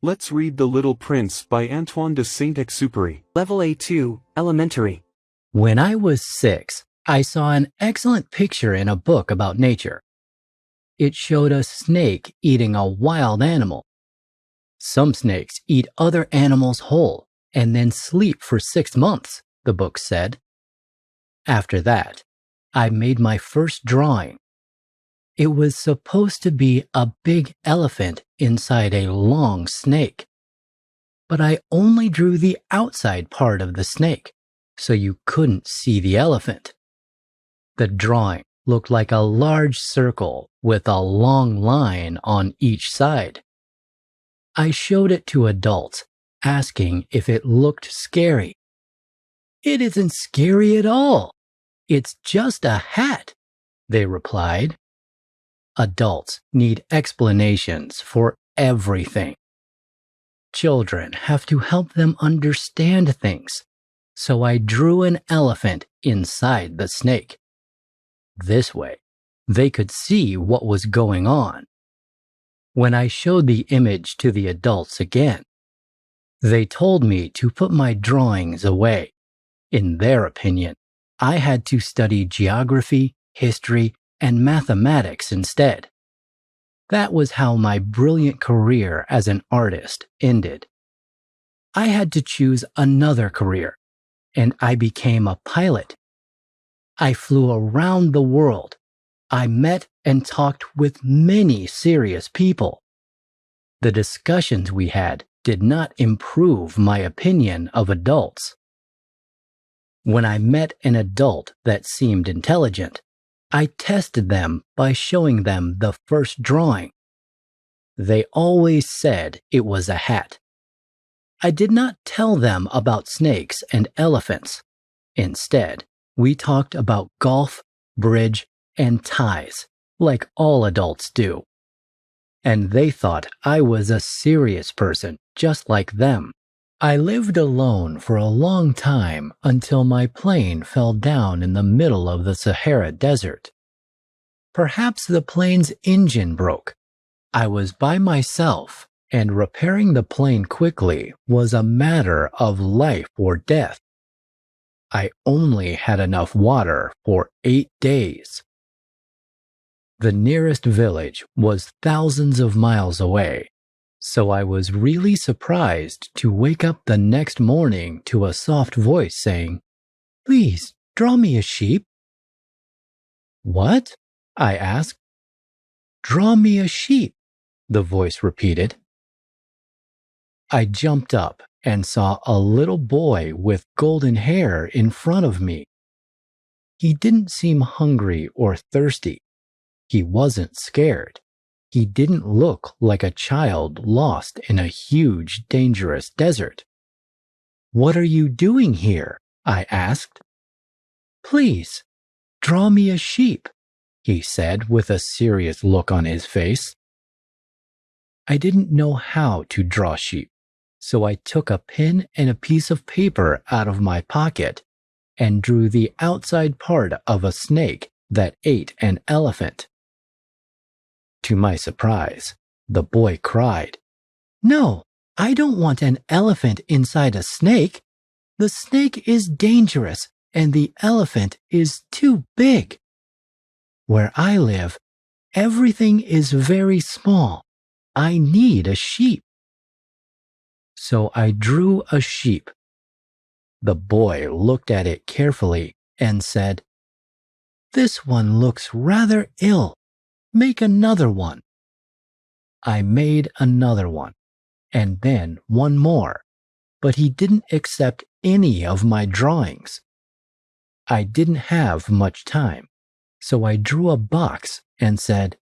Let's read The Little Prince by Antoine de Saint-Exupéry. Level A2, Elementary. When I was 6, I saw an excellent picture in a book about nature. It showed a snake eating a wild animal. Some snakes eat other animals whole and then sleep for 6 months, the book said. After that, I made my first drawing. It was supposed to be a big elephant inside a long snake. But I only drew the outside part of the snake, so you couldn't see the elephant. The drawing looked like a large circle with a long line on each side. I showed it to adults, asking if it looked scary. "It isn't scary at all. It's just a hat," they replied. Adults need explanations for everything. Children have to help them understand things, so I drew an elephant inside the snake. This way, they could see what was going on. When I showed the image to the adults again, they told me to put my drawings away. In their opinion, I had to study geography, history, and mathematics instead. That was how my brilliant career as an artist ended. I had to choose another career, and I became a pilot. I flew around the world. I met and talked with many serious people. The discussions we had did not improve my opinion of adults. When I met an adult that seemed intelligent, I tested them by showing them the first drawing. They always said it was a hat. I did not tell them about snakes and elephants. Instead, we talked about golf, bridge, and ties, like all adults do. And they thought I was a serious person, just like them. I lived alone for a long time until my plane fell down in the middle of the Sahara Desert. Perhaps the plane's engine broke. I was by myself, and repairing the plane quickly was a matter of life or death. I only had enough water for 8 days. The nearest village was thousands of miles away. So I was really surprised to wake up the next morning to a soft voice saying, "Please, draw me a sheep." "What?" I asked. "Draw me a sheep," the voice repeated. I jumped up and saw a little boy with golden hair in front of me. He didn't seem hungry or thirsty. He wasn't scared. He didn't look like a child lost in a huge, dangerous desert. "What are you doing here?" I asked. "Please, draw me a sheep," he said with a serious look on his face. I didn't know how to draw sheep, so I took a pen and a piece of paper out of my pocket and drew the outside part of a snake that ate an elephant. To my surprise, the boy cried, "No, I don't want an elephant inside a snake. The snake is dangerous and the elephant is too big. Where I live, everything is very small. I need a sheep." So I drew a sheep. The boy looked at it carefully and said, "This one looks rather ill. Make another one." I made another one, and then one more, but he didn't accept any of my drawings. I didn't have much time, so I drew a box and said,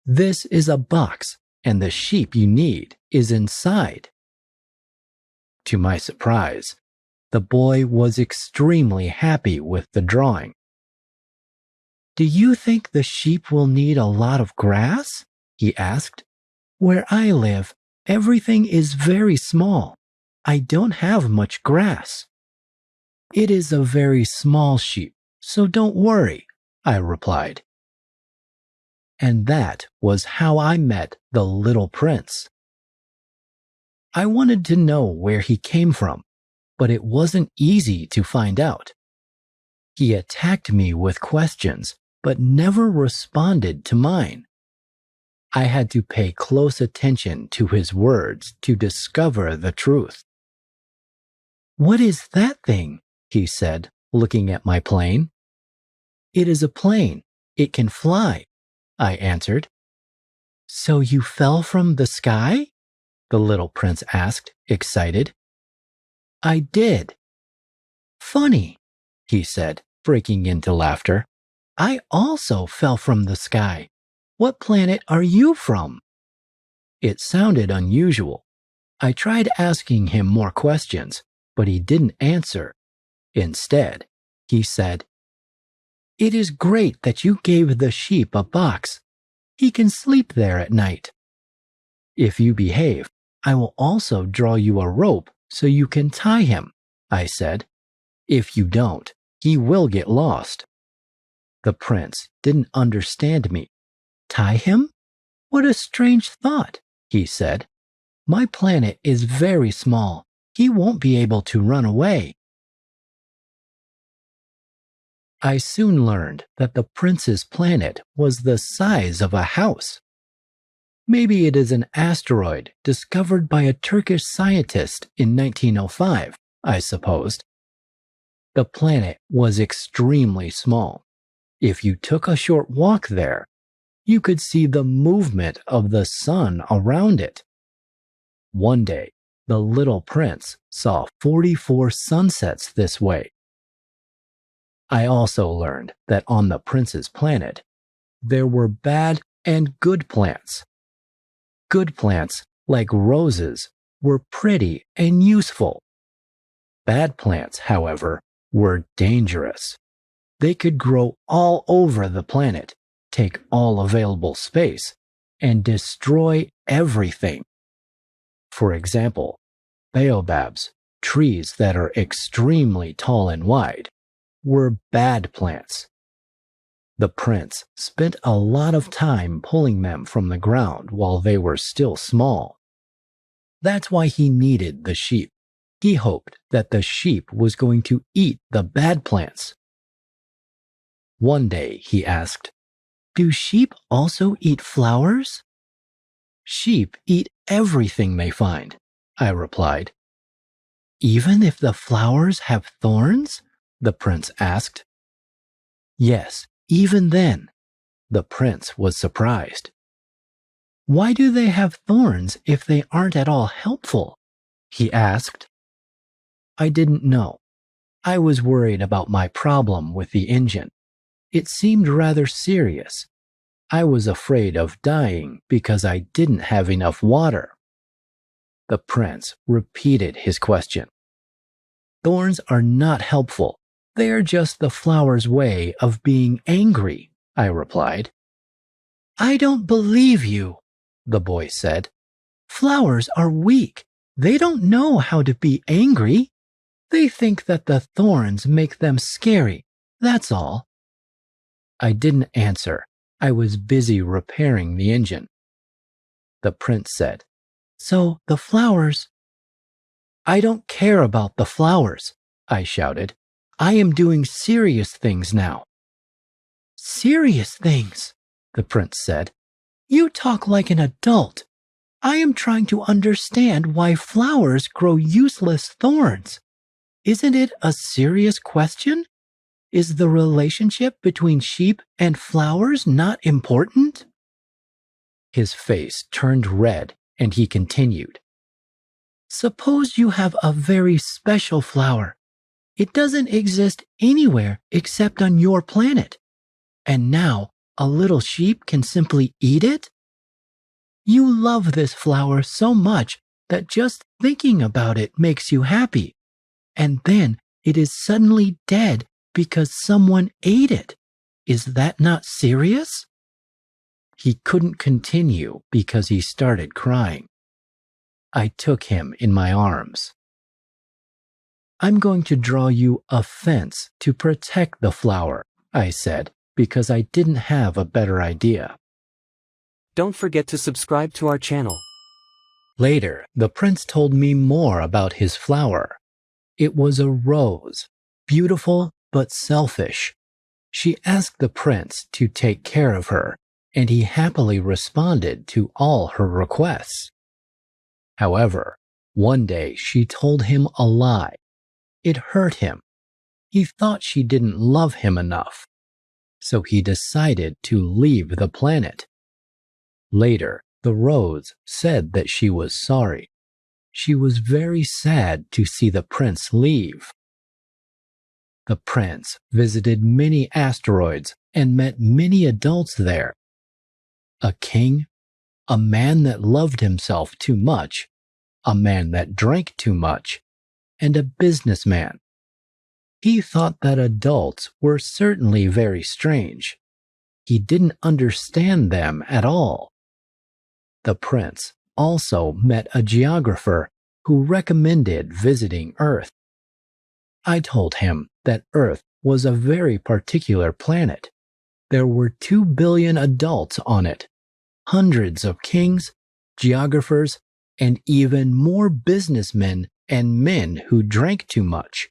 "This is a box, and the sheep you need is inside." To my surprise, the boy was extremely happy with the drawing. "Do you think the sheep will need a lot of grass?" he asked. "Where I live, everything is very small. I don't have much grass." "It is a very small sheep, so don't worry," I replied. And that was how I met the little prince. I wanted to know where he came from, but it wasn't easy to find out. He attacked me with questions, but never responded to mine. I had to pay close attention to his words to discover the truth. "What is that thing?" he said, looking at my plane. "It is a plane. It can fly," I answered. "So you fell from the sky?" the little prince asked, excited. "I did." "Funny," he said, breaking into laughter. "I also fell from the sky. What planet are you from?" It sounded unusual. I tried asking him more questions, but he didn't answer. Instead, he said, "It is great that you gave the sheep a box. He can sleep there at night. If you behave, I will also draw you a rope so you can tie him," I said. "If you don't, he will get lost." The prince didn't understand me. "Tie him? What a strange thought," he said. "My planet is very small. He won't be able to run away." I soon learned that the prince's planet was the size of a house. Maybe it is an asteroid discovered by a Turkish scientist in 1905, I supposed. The planet was extremely small. If you took a short walk there, you could see the movement of the sun around it. One day, the little prince saw 44 sunsets this way. I also learned that on the prince's planet, there were bad and good plants. Good plants, like roses, were pretty and useful. Bad plants, however, were dangerous. They could grow all over the planet, take all available space, and destroy everything. For example, baobabs, trees that are extremely tall and wide, were bad plants. The prince spent a lot of time pulling them from the ground while they were still small. That's why he needed the sheep. He hoped that the sheep was going to eat the bad plants. One day he asked, "Do sheep also eat flowers?" "Sheep eat everything they find," I replied. "Even if the flowers have thorns?" the prince asked. "Yes, even then." The prince was surprised. "Why do they have thorns if they aren't at all helpful?" he asked. I didn't know. I was worried about my problem with the engine. It seemed rather serious. I was afraid of dying because I didn't have enough water. The prince repeated his question. "Thorns are not helpful. They are just the flower's way of being angry," I replied. "I don't believe you," the boy said. "Flowers are weak. They don't know how to be angry. They think that the thorns make them scary. That's all." I didn't answer. I was busy repairing the engine. The prince said, "So the flowers—" "I don't care about the flowers," I shouted. "I am doing serious things now." "Serious things," the prince said. "You talk like an adult. I am trying to understand why flowers grow useless thorns. Isn't it a serious question? Is the relationship between sheep and flowers not important?" His face turned red and he continued, "Suppose you have a very special flower. It doesn't exist anywhere except on your planet. And now a little sheep can simply eat it? You love this flower so much that just thinking about it makes you happy. And then it is suddenly dead because someone ate it. Is that not serious?" He couldn't continue because he started crying. I took him in my arms. "I'm going to draw you a fence to protect the flower," I said, because I didn't have a better idea. Don't forget to subscribe to our channel. Later, the prince told me more about his flower. It was a rose, beautiful but selfish. She asked the prince to take care of her, and he happily responded to all her requests. However, one day she told him a lie. It hurt him. He thought she didn't love him enough, so he decided to leave the planet. Later, the rose said that she was sorry. She was very sad to see the prince leave. The prince visited many asteroids and met many adults there. A king, a man that loved himself too much, a man that drank too much, and a businessman. He thought that adults were certainly very strange. He didn't understand them at all. The prince also met a geographer who recommended visiting Earth. I told him that Earth was a very particular planet. There were 2 billion adults on it, hundreds of kings, geographers, and even more businessmen and men who drank too much.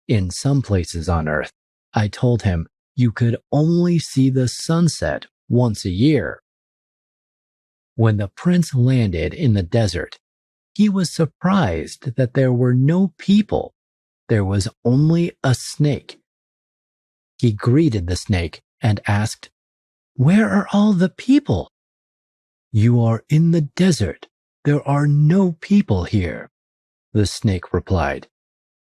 In some places on Earth, I told him you could only see the sunset once a year. When the prince landed in the desert, he was surprised that there were no people. There was only a snake. He greeted the snake and asked, "Where are all the people?" "You are in the desert. There are no people here," the snake replied.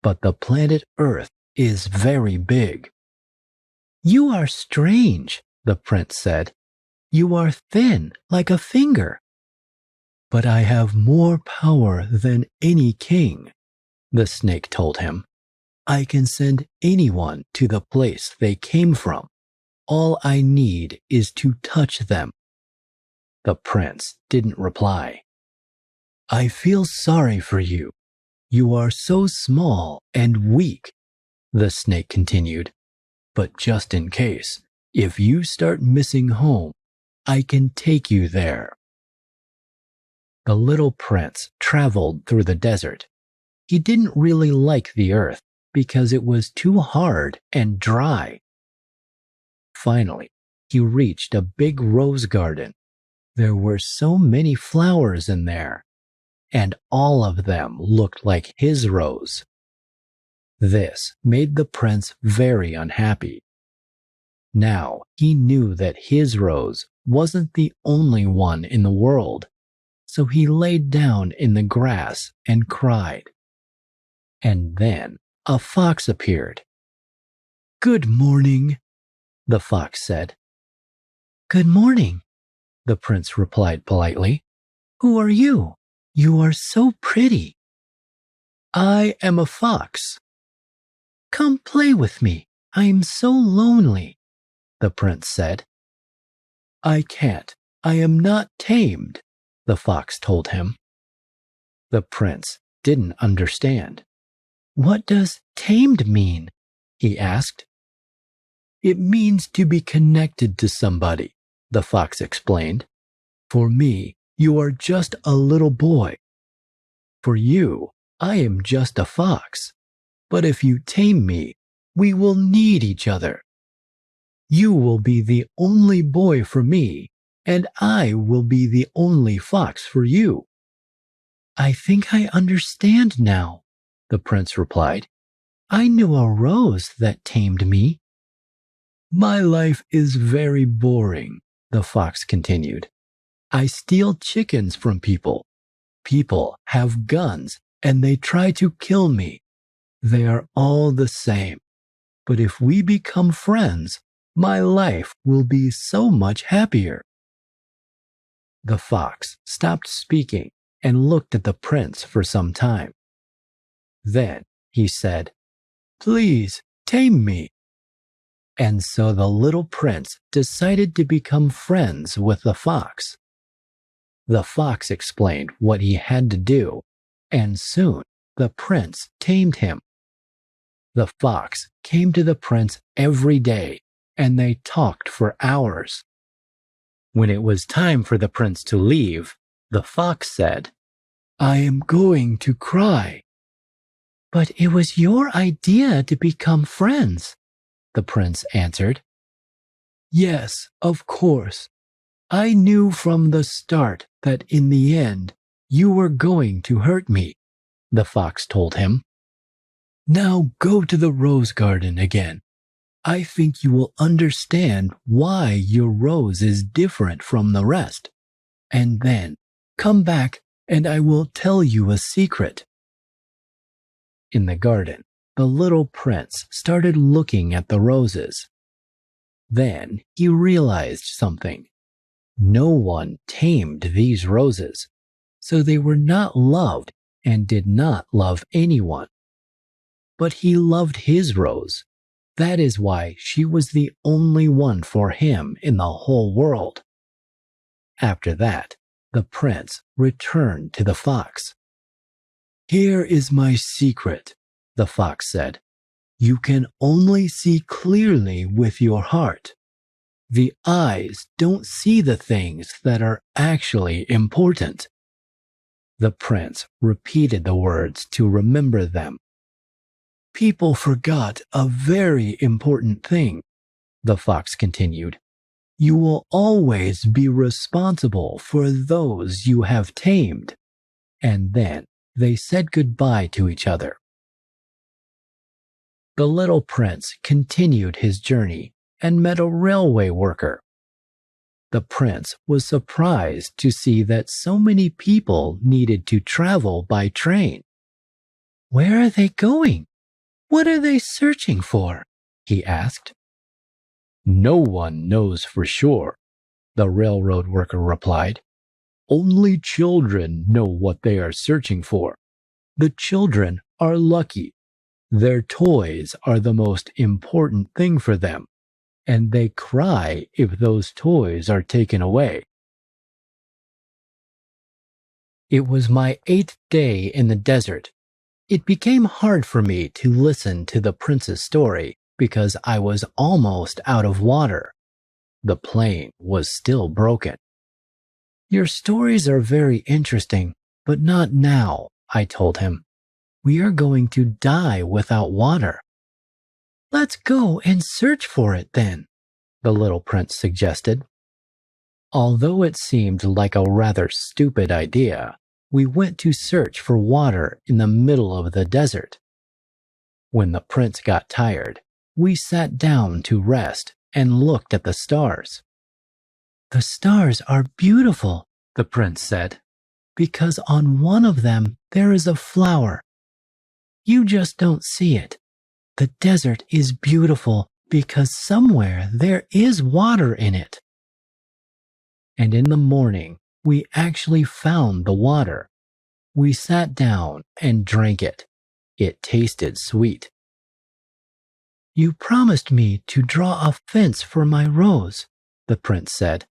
"But the planet Earth is very big." "You are strange," the prince said. "You are thin like a finger." "But I have more power than any king," the snake told him. "I can send anyone to the place they came from. All I need is to touch them." The prince didn't reply. "I feel sorry for you. You are so small and weak," the snake continued. "But just in case, if you start missing home, I can take you there." The little prince traveled through the desert. He didn't really like the earth because it was too hard and dry. Finally, he reached a big rose garden. There were so many flowers in there, and all of them looked like his rose. This made the prince very unhappy. Now he knew that his rose wasn't the only one in the world, so he laid down in the grass and cried. And then a fox appeared. "Good morning," the fox said. "Good morning," the prince replied politely. "Who are you? You are so pretty." "I am a fox." "Come play with me. I am so lonely," the prince said. "I can't. I am not tamed," the fox told him. The prince didn't understand. "What does tamed mean?" he asked. "It means to be connected to somebody," the fox explained. "For me, you are just a little boy. For you, I am just a fox. But if you tame me, we will need each other. You will be the only boy for me, and I will be the only fox for you." "I think I understand now," the prince replied. "I knew a rose that tamed me." "My life is very boring," the fox continued. "I steal chickens from people. People have guns and they try to kill me. They are all the same. But if we become friends, my life will be so much happier." The fox stopped speaking and looked at the prince for some time. Then he said, "Please tame me." And so the little prince decided to become friends with the fox. The fox explained what he had to do, and soon the prince tamed him. The fox came to the prince every day, and they talked for hours. When it was time for the prince to leave, The fox said, "I am going to cry." "But it was your idea to become friends," the prince answered. "Yes, of course. I knew from the start that in the end you were going to hurt me," the fox told him. "Now go to the rose garden again. I think you will understand why your rose is different from the rest. And then come back and I will tell you a secret." In the garden, the little prince started looking at the roses. Then he realized something. No one tamed these roses, so they were not loved and did not love anyone. But he loved his rose. That is why she was the only one for him in the whole world. After that, the prince returned to the fox. "Here is my secret," the fox said. "You can only see clearly with your heart. The eyes don't see the things that are actually important." The prince repeated the words to remember them. "People forgot a very important thing," the fox continued. "You will always be responsible for those you have tamed." And then they said goodbye to each other. The little prince continued his journey and met a railway worker. The prince was surprised to see that so many people needed to travel by train. "Where are they going? What are they searching for?" he asked. "No one knows for sure," the railroad worker replied. "Only children know what they are searching for. The children are lucky. Their toys are the most important thing for them, and they cry if those toys are taken away." It was my 8th day in the desert. It became hard for me to listen to the prince's story because I was almost out of water. The plane was still broken. "Your stories are very interesting, but not now," I told him. "We are going to die without water." "Let's go and search for it then," the little prince suggested. Although it seemed like a rather stupid idea, we went to search for water in the middle of the desert. When the prince got tired, we sat down to rest and looked at the stars. "The stars are beautiful," the prince said, "because on one of them there is a flower. You just don't see it. The desert is beautiful because somewhere there is water in it." And in the morning, we actually found the water. We sat down and drank it. It tasted sweet. "You promised me to draw a fence for my rose," the prince said.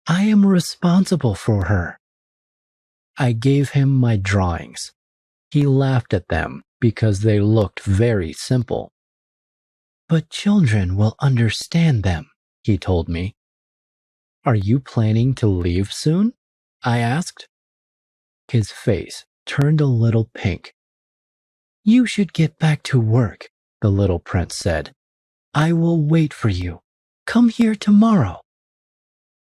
"I am responsible for her." I gave him my drawings. He laughed at them because they looked very simple. "But children will understand them," he told me. "Are you planning to leave soon?" I asked. His face turned a little pink. "You should get back to work," the little prince said. "I will wait for you. Come here tomorrow."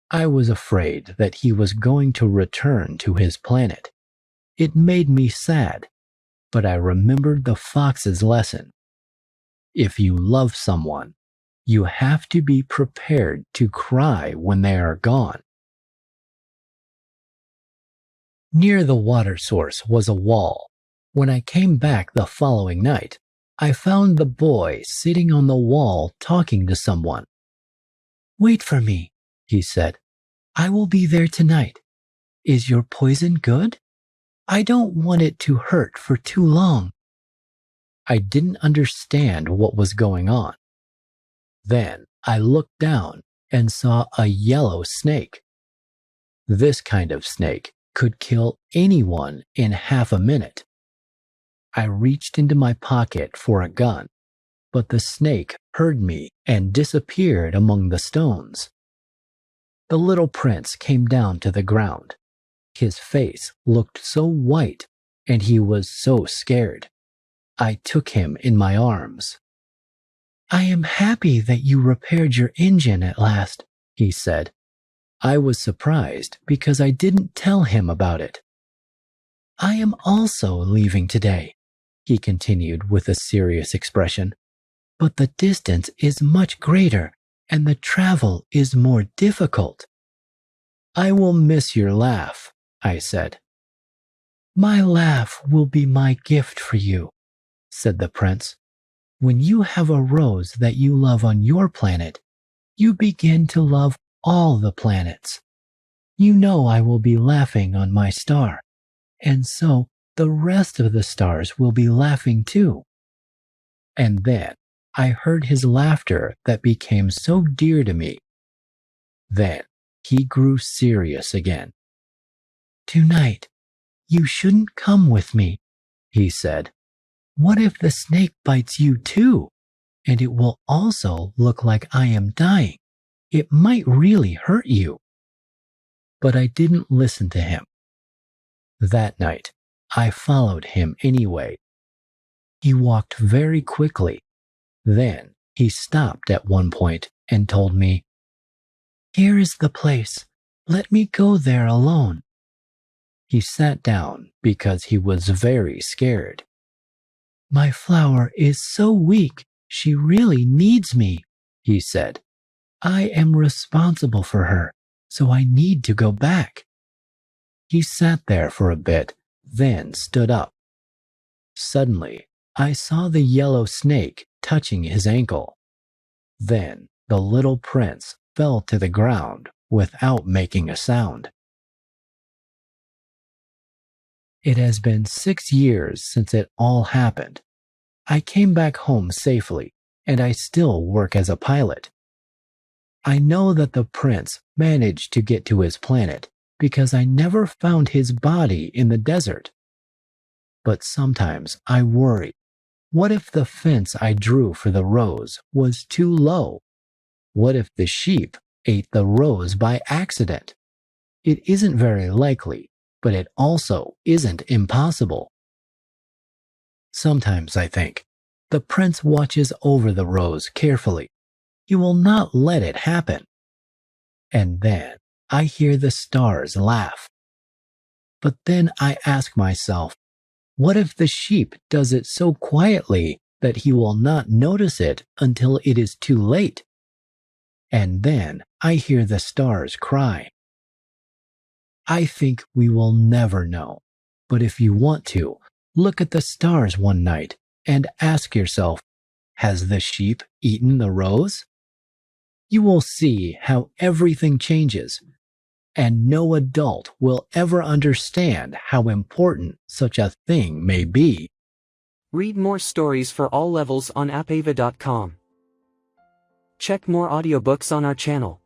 I was afraid that he was going to return to his planet. It made me sad, but I remembered the fox's lesson. If you love someone, you have to be prepared to cry when they are gone. Near the water source was a wall. When I came back the following night, I found the boy sitting on the wall talking to someone. "Wait for me," he said. "I will be there tonight. Is your poison good? I don't want it to hurt for too long." I didn't understand what was going on. Then I looked down and saw a yellow snake. This kind of snake could kill anyone in half a minute. I reached into my pocket for a gun, but the snake heard me and disappeared among the stones. The little prince came down to the ground. His face looked so white, and he was so scared. I took him in my arms. "I am happy that you repaired your engine at last," he said. I was surprised because I didn't tell him about it. "I am also leaving today," he continued with a serious expression. "But the distance is much greater and the travel is more difficult." "I will miss your laugh," I said. "My laugh will be my gift for you," said the prince. "When you have a rose that you love on your planet, you begin to love all the planets. You know I will be laughing on my star, and so the rest of the stars will be laughing too." And then I heard his laughter that became so dear to me. Then he grew serious again. "Tonight, you shouldn't come with me," he said. "What if the snake bites you too? And it will also look like I am dying. It might really hurt you." But I didn't listen to him. That night, I followed him anyway. He walked very quickly. Then he stopped at one point and told me, "Here is the place. Let me go there alone." He sat down because he was very scared. "My flower is so weak, she really needs me," he said. "I am responsible for her, so I need to go back." He sat there for a bit, then stood up. Suddenly, I saw the yellow snake touching his ankle. Then the little prince fell to the ground without making a sound. It has been 6 years since it all happened. I came back home safely, and I still work as a pilot. I know that the prince managed to get to his planet because I never found his body in the desert. But sometimes I worry, what if the fence I drew for the rose was too low? What if the sheep ate the rose by accident? It isn't very likely, but it also isn't impossible. Sometimes I think, the prince watches over the rose carefully. He will not let it happen. And then I hear the stars laugh. But then I ask myself, what if the sheep does it so quietly that he will not notice it until it is too late? And then I hear the stars cry. I think we will never know. But if you want to, look at the stars one night and ask yourself, has the sheep eaten the rose? You will see how everything changes, and no adult will ever understand how important such a thing may be. Read more stories for all levels on appava.com. Check more audiobooks on our channel.